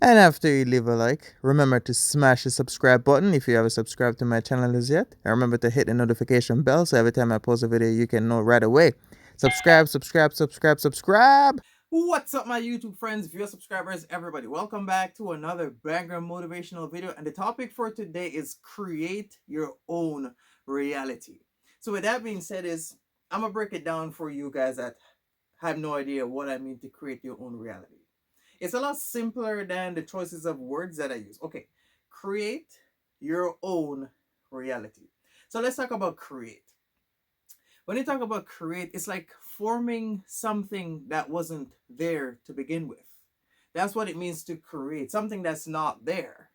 And after you leave a like, remember to smash the subscribe button if you haven't subscribed to my channel as yet. And remember to hit the notification bell so every time I post a video, you can know right away. Subscribe, subscribe, subscribe, subscribe. What's up, my YouTube friends, viewer subscribers, everybody? Welcome back to another banger motivational video. And the topic for today is create your own reality. So with that being said, I'm gonna break it down for you guys that have no idea what I mean to create your own reality. It's a lot simpler than the choices of words that I use. Okay, create your own reality. So let's talk about create. When you talk about create, it's like forming something that wasn't there to begin with. That's what it means to create something that's not there.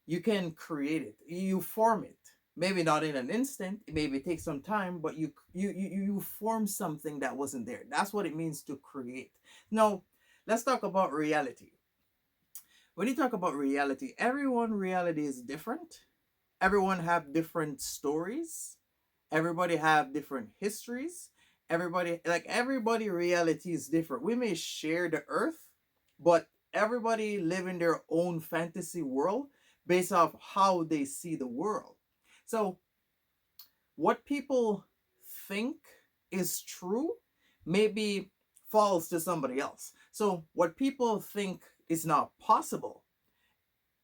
You can create it, you form it. Maybe not in an instant, it maybe take some time, but you form something that wasn't there. That's what it means to create. Now, let's talk about reality. When you talk about reality, everyone reality is different. Everyone have different stories. Everybody have different histories. Everybody reality is different. We may share the earth, but everybody live in their own fantasy world based off how they see the world. So what people think is true may be false to somebody else. So what people think is not possible,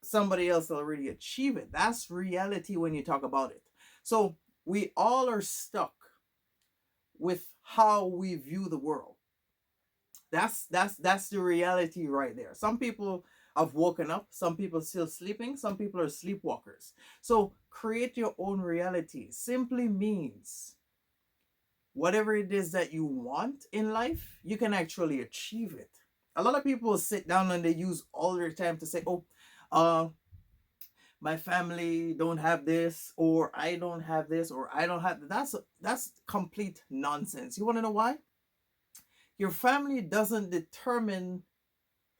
somebody else already achieve it. That's reality when you talk about it. So we all are stuck with how we view the world. That's the reality right there. Some people have woken up, some people still sleeping, some people are sleepwalkers. So create your own reality simply means whatever it is that you want in life, you can actually achieve it. A lot of people sit down and they use all their time to say, oh, uh my family don't have this, or I don't have this, or I don't have that's complete nonsense. You want to know why? Your family doesn't determine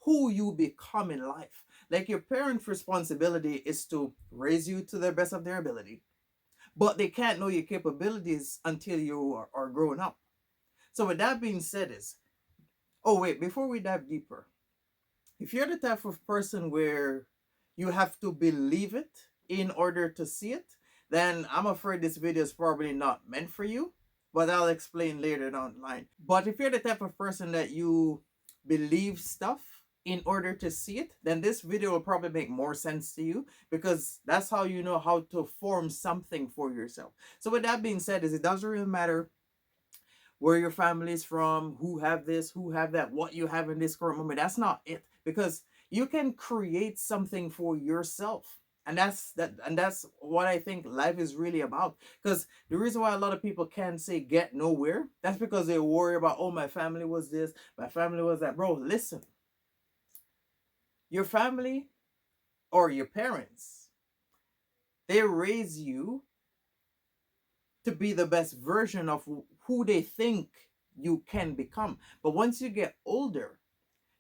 who you become in life. Like, your parents' responsibility is to raise you to the best of their ability, but they can't know your capabilities until you are grown up. So with that being said, is oh wait, before we dive deeper, if you're the type of person where you have to believe it in order to see it, then I'm afraid this video is probably not meant for you. But I'll explain later down the line. But if you're the type of person that you believe stuff in order to see it, then this video will probably make more sense to you, because that's how you know how to form something for yourself. So with that being said, is it doesn't really matter where your family is from, who have this, who have that, what you have in this current moment. That's not it, because you can create something for yourself. And that's what I think life is really about. Because the reason why a lot of people can't say get nowhere, that's because they worry about, oh, my family was this, my family was that. Bro, listen, your family or your parents, they raise you to be the best version of who they think you can become. But once you get older,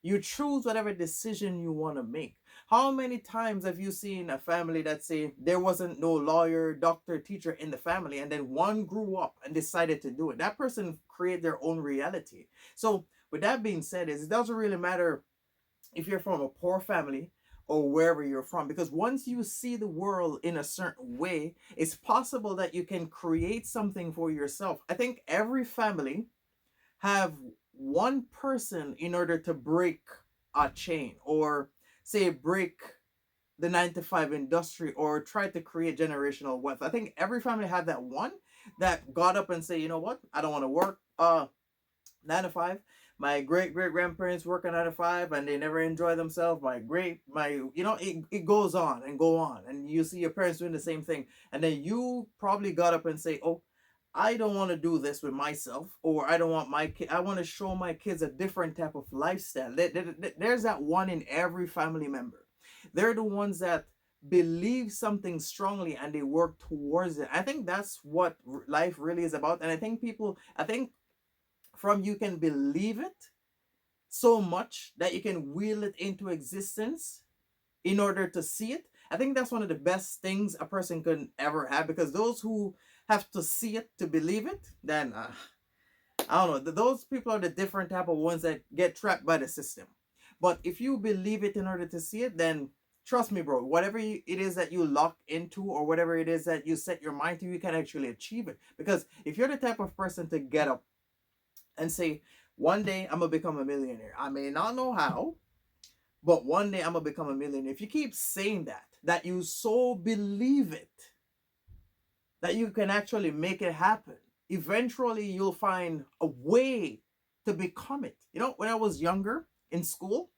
you choose whatever decision you want to make. How many times have you seen a family that say there wasn't no lawyer, doctor, teacher in the family, and then one grew up and decided to do it? That person create their own reality. So with that being said, is it doesn't really matter if you're from a poor family or wherever you're from, because once you see the world in a certain way, it's possible that you can create something for yourself. I think every family have one person in order to break a chain, or say break the 9 to 5 industry, or try to create generational wealth. I think every family had that one that got up and say, you know what, I don't want to work 9 to 5. My great great grandparents work a 9 to 5 and they never enjoy themselves. It goes on and go on, and you see your parents doing the same thing, and then you probably got up and say, oh, I don't want to do this with myself, or I don't want my kid. I want to show my kids a different type of lifestyle. There's that one in every family member. They're the ones that believe something strongly and they work towards it. I think that's what life really is about. And I think from you can believe it so much that you can will it into existence in order to see it. I think that's one of the best things a person can ever have, because those who have to see it to believe it, then I don't know. Those people are the different type of ones that get trapped by the system. But if you believe it in order to see it, then trust me, bro, whatever it is that you lock into, or whatever it is that you set your mind to, you can actually achieve it. Because if you're the type of person to get up and say, one day I'm gonna become a millionaire, I may not know how, but one day I'm gonna become a millionaire. If you keep saying that you so believe it that you can actually make it happen, eventually you'll find a way to become it. You know, when I was younger in school,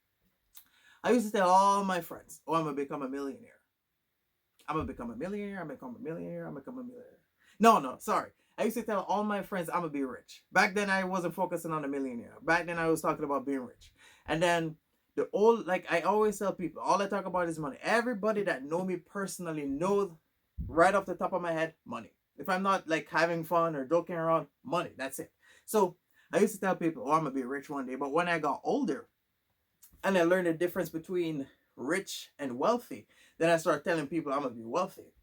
I used to tell all my friends, "Oh, I'm gonna become a millionaire. I'm gonna become a millionaire. I'm gonna become a millionaire. I'm gonna become a millionaire." No, no, sorry. I used to tell all my friends I'm gonna be rich. Back then, I wasn't focusing on a millionaire. Back then, I was talking about being rich. And then the old, like I always tell people, all I talk about is money. Everybody that know me personally knows right off the top of my head, money. If I'm not like having fun or joking around, money. That's it. So I used to tell people, "Oh, I'm gonna be rich one day." But when I got older, and I learned the difference between rich and wealthy, then I started telling people I'm gonna be wealthy.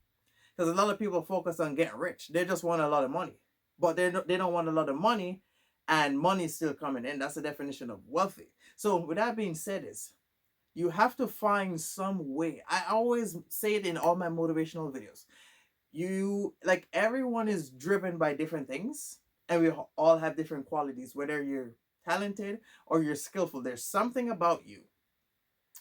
Because a lot of people focus on getting rich. They just want a lot of money. But they don't want a lot of money, and money is still coming in. That's the definition of wealthy. So with that being said is, you have to find some way. I always say it in all my motivational videos. You, like, everyone is driven by different things, and we all have different qualities, whether you're talented or you're skillful. There's something about you.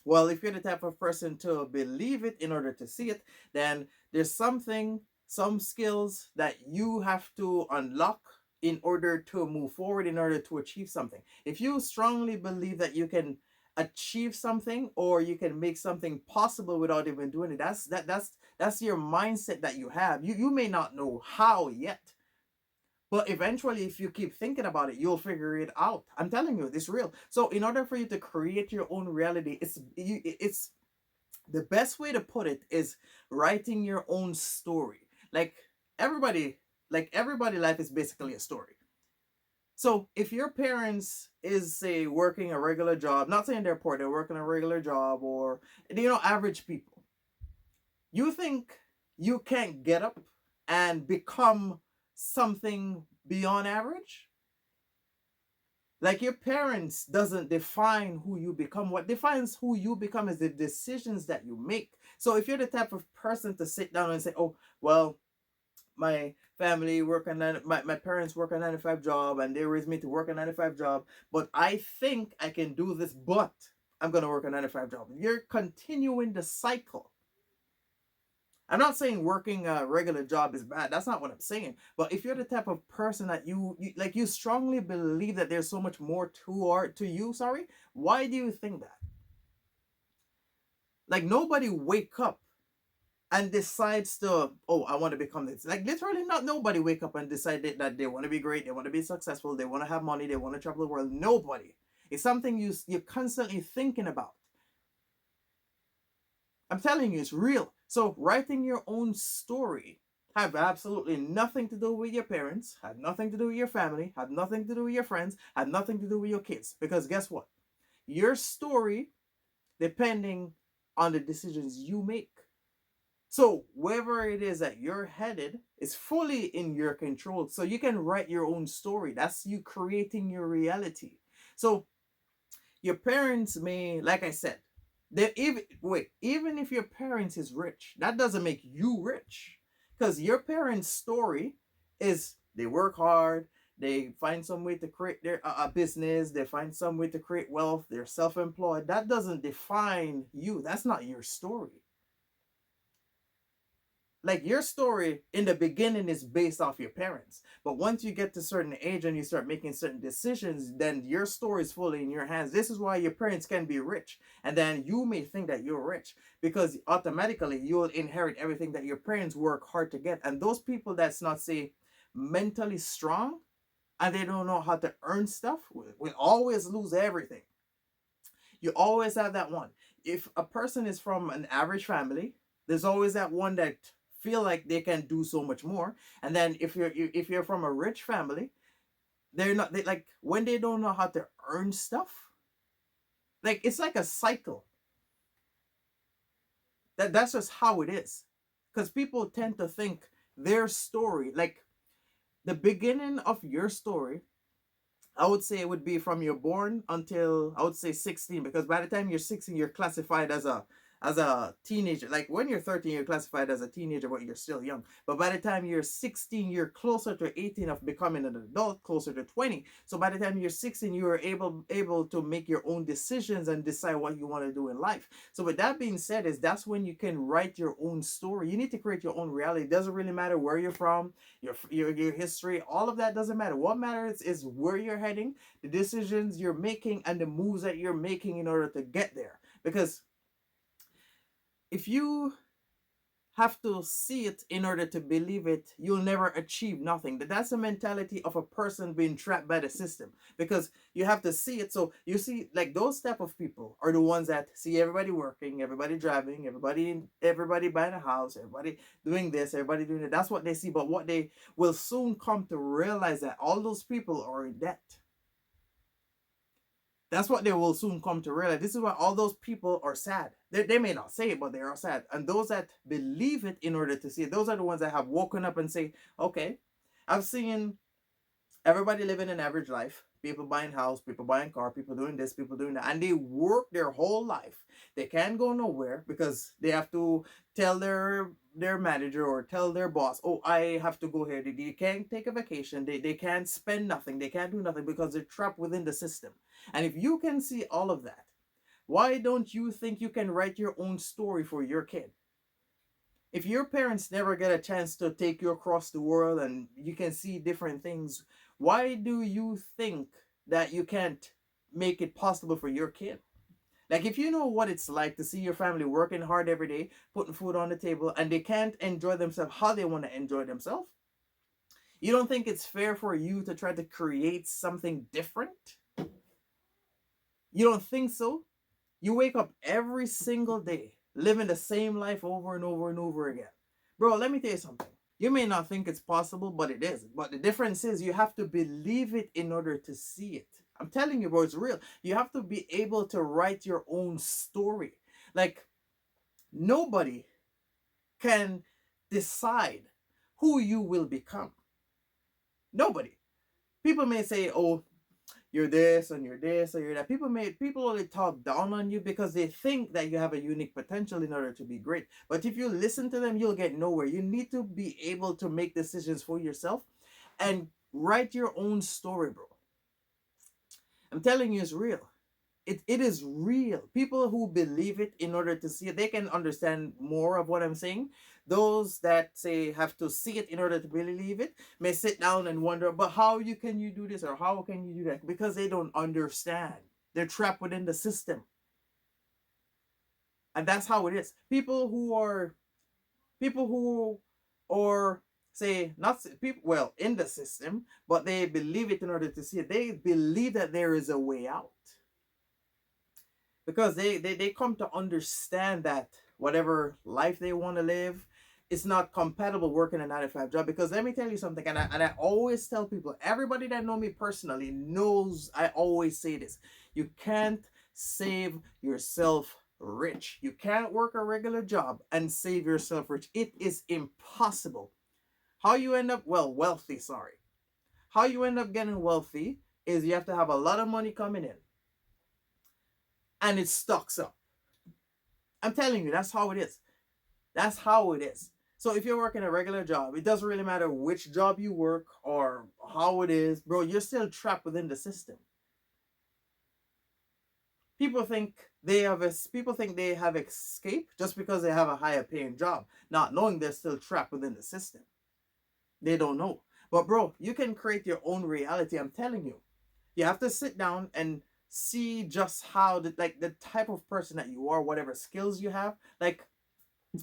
Well, if you're the type of person to believe it in order to see it, then there's something, some skills that you have to unlock in order to move forward, in order to achieve something. If you strongly believe that you can achieve something, or you can make something possible without even doing it, that's your mindset that you have. You may not know how yet, but eventually, if you keep thinking about it, you'll figure it out. I'm telling you, it's real. So, in order for you to create your own reality, it's the best way to put it is writing your own story. Like everybody, like everybody, life is basically a story. So, if your parents is, say, working a regular job, not saying they're poor, they're working a regular job, or average people, you think you can't get up and become something beyond average? Like, your parents doesn't define who you become. What defines who you become is the decisions that you make. So if you're the type of person to sit down and say, "Oh, well, my family work a my parents work a 9 to 5 job, and they raised me to work a 9 to 5 job, but I think I can do this, but I'm gonna work a 9 to 5 job." You're continuing the cycle. I'm not saying working a regular job is bad. That's not what I'm saying. But if you're the type of person that you strongly believe that there's so much more to you, sorry, why do you think that? Like, nobody wake up and decides to, "Oh, I want to become this." Like, literally, not nobody wake up and decide that they want to be great, they want to be successful, they want to have money, they want to travel the world. Nobody. It's something you're constantly thinking about. I'm telling you, it's real. So writing your own story have absolutely nothing to do with your parents, had nothing to do with your family, had nothing to do with your friends, had nothing to do with your kids. Because guess what? Your story, depending on the decisions you make. So wherever it is that you're headed is fully in your control. So you can write your own story. That's you creating your reality. So your parents may, like I said, they even if your parents is rich, that doesn't make you rich. Because your parents' story is they work hard, they find some way to create their a business, they find some way to create wealth, they're self-employed. That doesn't define you. That's not your story. Like, your story in the beginning is based off your parents, but once you get to a certain age and you start making certain decisions, then your story is fully in your hands. This is why your parents can be rich, and then you may think that you're rich, because automatically you'll inherit everything that your parents work hard to get. And those people that's not, say, mentally strong, and they don't know how to earn stuff, will always lose everything. You always have that one. If a person is from an average family, there's always that one that feel like they can do so much more. And then if you're from a rich family, they're not, they, like, when they don't know how to earn stuff, like, it's like a cycle. That's just how it is. Because people tend to think their story, like, the beginning of your story, I would say it would be from you're born until I would say 16, because by the time you're 16, you're classified as a teenager. Like when you're 13, you're classified as a teenager, but you're still young. But by the time you're 16, you're closer to 18 of becoming an adult, closer to 20. So by the time you're 16, you are able to make your own decisions and decide what you want to do in life. So with that being said, is that's when you can write your own story. You need to create your own reality. It doesn't really matter where you're from, your history, all of that doesn't matter. What matters is where you're heading, the decisions you're making, and the moves that you're making in order to get there. Because if you have to see it in order to believe it, you'll never achieve nothing. That's the mentality of a person being trapped by the system, because you have to see it. So you see, like those type of people are the ones that see everybody working, everybody driving, everybody buying a house, everybody doing this, everybody doing it. That's what they see. But what they will soon come to realize, that all those people are in debt. That's what they will soon come to realize. This is why all those people are sad. They may not say it, but they are sad. And those that believe it in order to see it, those are the ones that have woken up and say, okay, I've seen everybody living an average life. People buying house, people buying car, people doing this, people doing that. And they work their whole life. They can't go nowhere because they have to tell their manager or tell their boss, oh, I have to go here. They can't take a vacation. They can't spend nothing. They can't do nothing because they're trapped within the system. And if you can see all of that, why don't you think you can write your own story for your kid? If your parents never get a chance to take you across the world and you can see different things, why do you think that you can't make it possible for your kid? Like, if you know what it's like to see your family working hard every day, putting food on the table, and they can't enjoy themselves how they want to enjoy themselves, you don't think it's fair for you to try to create something different? You don't think so? You wake up every single day living the same life over and over and over again. Bro, let me tell you something. You may not think it's possible, but it is. But the difference is you have to believe it in order to see it. I'm telling you, bro, it's real. You have to be able to write your own story. Like, nobody can decide who you will become. Nobody. People may say, oh, you're this and you're this or you're that. People only talk down on you because they think that you have a unique potential in order to be great. But if you listen to them, you'll get nowhere. You need to be able to make decisions for yourself and write your own story, bro. I'm telling you, it's real. It is real. People who believe it in order to see it, they can understand more of what I'm saying. Those that say have to see it in order to believe it may sit down and wonder, but how you can you do this or how can you do that? Because they don't understand. They're trapped within the system. And that's how it is. People who are say not people well in the system, but they believe it in order to see it. They believe that there is a way out, because they come to understand that whatever life they want to live is not compatible working a 9 to 5 job. Because let me tell you something, and I always tell people, everybody that know me personally knows I always say this: you can't save yourself rich. You can't work a regular job and save yourself rich. It is impossible. How you end up wealthy, sorry. How you end up getting wealthy is you have to have a lot of money coming in and it stocks up. I'm telling you, that's how it is. That's how it is. So if you're working a regular job, it doesn't really matter which job you work or how it is, bro, you're still trapped within the system. People think they have escaped just because they have a higher paying job, not knowing they're still trapped within the system. They don't know. But bro, you can create your own reality. I'm telling you. You have to sit down and see just how the type of person that you are, whatever skills you have. Like,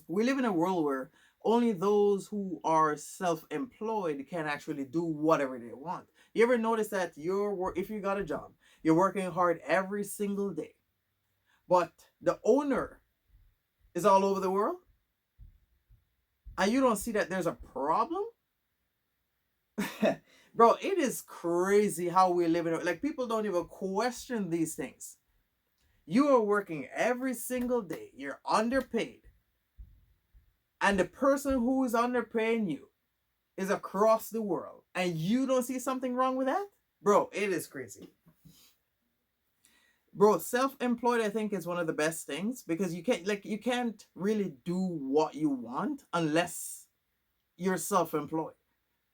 we live in a world where only those who are self-employed can actually do whatever they want. You ever notice that if you got a job, you're working hard every single day, but the owner is all over the world, and you don't see that there's a problem? Bro, it is crazy how we live in. Like, people don't even question these things. You are working every single day. You're underpaid. And the person who is underpaying you is across the world. And you don't see something wrong with that? Bro, it is crazy. Bro, self-employed I think is one of the best things because you can't really do what you want unless you're self-employed.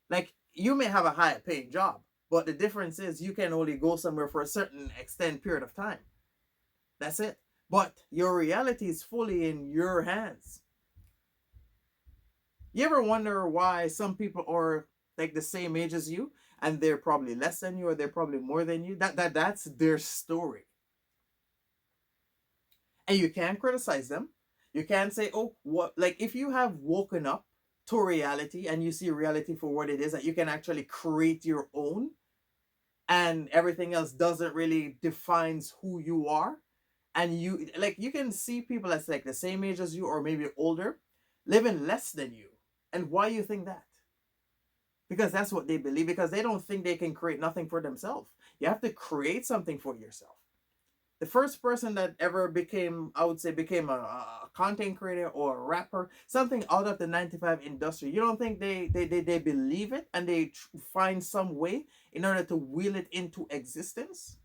Like you may have a higher paying job, but the difference is you can only go somewhere for a certain extended period of time. That's it. But your reality is fully in your hands. You ever wonder why some people are like the same age as you and they're probably less than you or they're probably more than you? That's their story. And you can't criticize them. You can't say, "Oh, what?" Like if you have woken up to reality and you see reality for what it is, that you can actually create your own, and everything else doesn't really defines who you are, and you can see people that's like the same age as you or maybe older, living less than you, and why you think that? Because that's what they believe. Because they don't think they can create nothing for themselves. You have to create something for yourself. The first person that ever became, I would say, became a content creator or a rapper, something out of the 95 industry, you don't think they believe it and they find some way in order to will it into existence?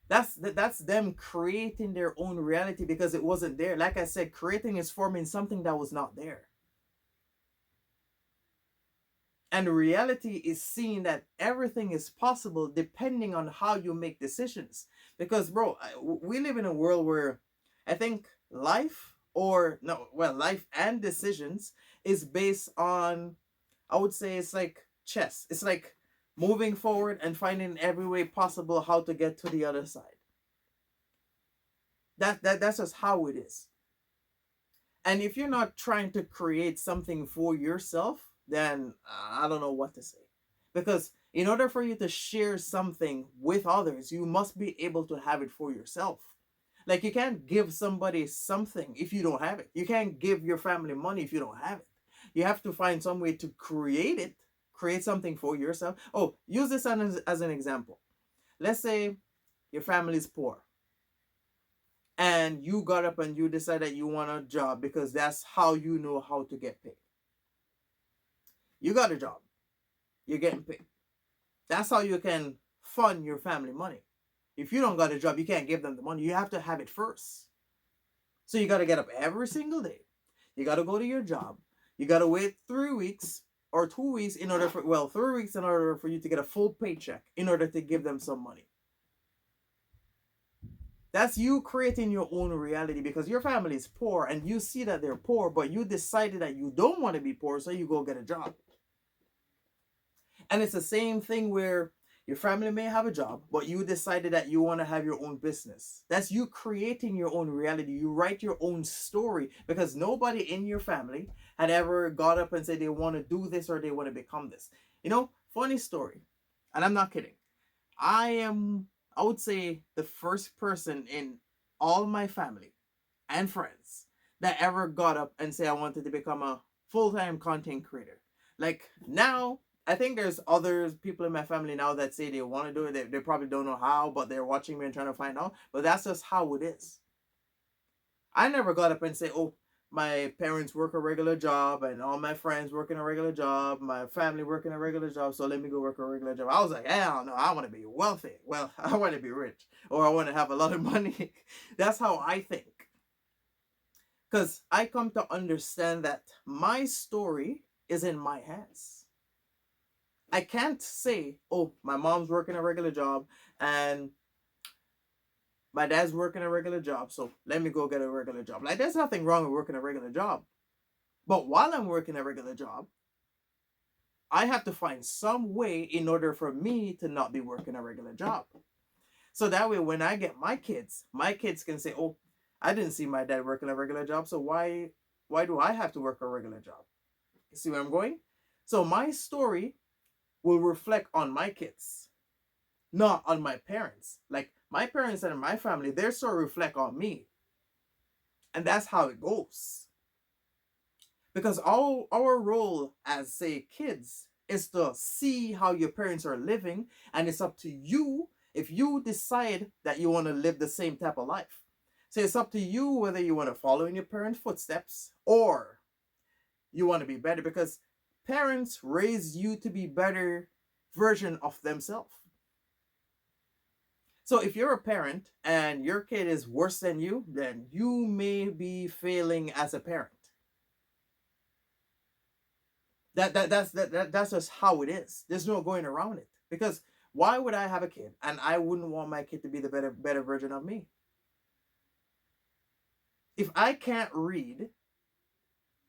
That's them creating their own reality because it wasn't there. Like I said, creating is forming something that was not there. And reality is seeing that everything is possible depending on how you make decisions. Because, bro, we live in a world where I think life, or no, well, life and decisions is based on, I would say it's like chess. It's like moving forward and finding every way possible how to get to the other side. That's just how it is. And if you're not trying to create something for yourself, then I don't know what to say. Because in order for you to share something with others, you must be able to have it for yourself. Like you can't give somebody something if you don't have it. You can't give your family money if you don't have it. You have to find some way to create it, create something for yourself. Oh, use this as an example. Let's say your family is poor and you got up and you decided you want a job because that's how you know how to get paid. You got a job, you're getting paid. That's how you can fund your family money. If you don't got a job, you can't give them the money. You have to have it first. So you got to get up every single day. You got to go to your job. You got to wait 3 weeks or 2 weeks in order for, well, 3 weeks in order for you to get a full paycheck in order to give them some money. That's you creating your own reality because your family is poor and you see that they're poor, but you decided that you don't want to be poor, so you go get a job. And it's the same thing where your family may have a job, but you decided that you want to have your own business. That's you creating your own reality. You write your own story because nobody in your family had ever got up and said they want to do this or they want to become this. Funny story, and I'm not kidding. I am, I would say, the first person in all my family and friends that ever got up and say I wanted to become a full-time content creator. Like now, I think there's other people in my family now that say they want to do it. They probably don't know how, but they're watching me and trying to find out. But that's just how it is. I never got up and say, "Oh, my parents work a regular job and all my friends working a regular job, my family working a regular job, so let me go work a regular job." I was like, hell no, I want to be wealthy. Well, I want to be rich or I want to have a lot of money. That's how I think. Because I come to understand that my story is in my hands. I can't say, "Oh, my mom's working a regular job and my dad's working a regular job, so let me go get a regular job." Like, there's nothing wrong with working a regular job. But while I'm working a regular job, I have to find some way in order for me to not be working a regular job. So that way, when I get my kids can say, "Oh, I didn't see my dad working a regular job, so why do I have to work a regular job?" You see where I'm going? So my story will reflect on my kids, not on my parents. Like my parents and my family, their story reflect on me. And that's how it goes. Because our role as say kids is to see how your parents are living, and it's up to you if you decide that you want to live the same type of life. So it's up to you whether you want to follow in your parents' footsteps or you want to be better. Because Parents raise you to be better version of themselves. So if you're a parent and your kid is worse than you, then you may be failing as a parent. That's just how it is. There's no going around it. Because why would I have a kid and I wouldn't want my kid to be the better version of me? If I can't read,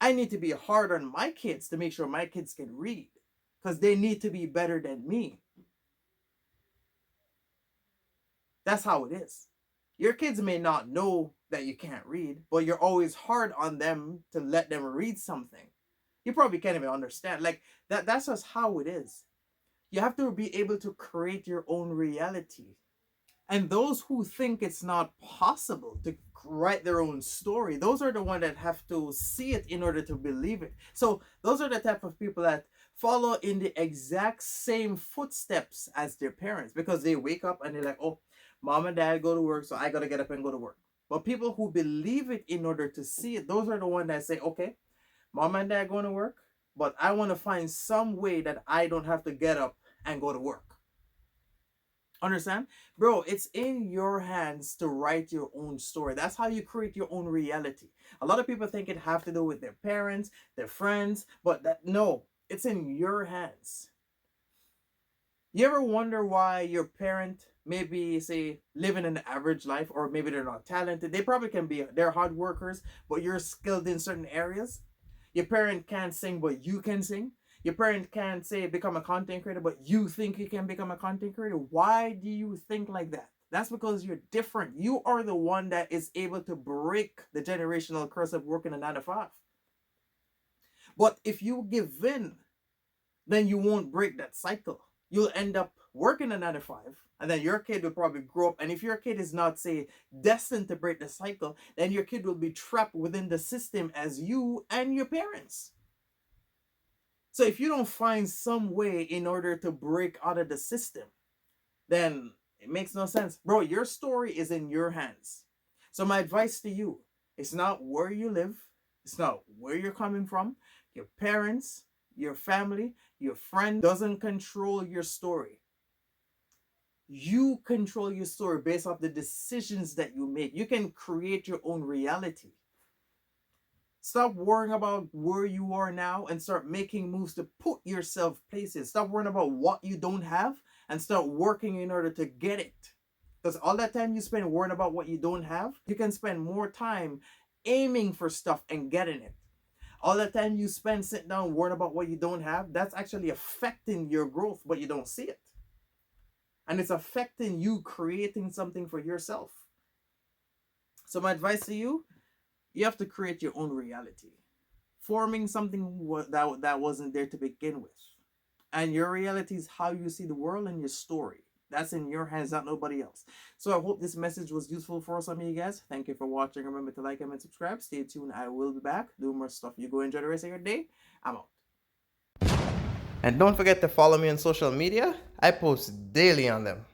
I need to be hard on my kids to make sure my kids can read because they need to be better than me. That's how it is. Your kids may not know that you can't read, but you're always hard on them to let them read something. You probably can't even understand. Like that's just how it is. You have to be able to create your own reality. And those who think it's not possible to write their own story, those are the ones that have to see it in order to believe it. So those are the type of people that follow in the exact same footsteps as their parents because they wake up and they're like, oh, mom and dad go to work, so I gotta get up and go to work. But people who believe it in order to see it, those are the ones that say, okay, mom and dad going to work, but I want to find some way that I don't have to get up and go to work. Understand? Bro, it's in your hands to write your own story. That's how you create your own reality. A lot of people think it have to do with their parents, their friends, but no, it's in your hands. You ever wonder why your parent maybe say living an average life, or maybe they're not talented? They probably can be, they're hard workers, but you're skilled in certain areas. Your parent can't sing, but you can sing. Your parent can't say become a content creator, but you think you can become a content creator. Why do you think like that? That's because you're different. You are the one that is able to break the generational curse of working a 9 to 5. But if you give in, then you won't break that cycle. You'll end up working a 9 to 5, and then your kid will probably grow up. And if your kid is not, say, destined to break the cycle, then your kid will be trapped within the system as you and your parents. So if you don't find some way in order to break out of the system, then it makes no sense. Bro, your story is in your hands. So my advice to you, it's not where you live, it's not where you're coming from. Your parents, your family, your friend doesn't control your story. You control your story based off the decisions that you make. You can create your own reality. Stop worrying about where you are now and start making moves to put yourself places. Stop worrying about what you don't have and start working in order to get it. Because all that time you spend worrying about what you don't have, you can spend more time aiming for stuff and getting it. All the time you spend sitting down worrying about what you don't have, that's actually affecting your growth, but you don't see it. And it's affecting you creating something for yourself. So my advice to you, you have to create your own reality. Forming something that wasn't there to begin with. And your reality is how you see the world and your story. That's in your hands, not nobody else. So I hope this message was useful for some of you guys. Thank you for watching. Remember to like, comment, subscribe. Stay tuned. I will be back doing more stuff. You go enjoy the rest of your day. I'm out. And don't forget to follow me on social media. I post daily on them.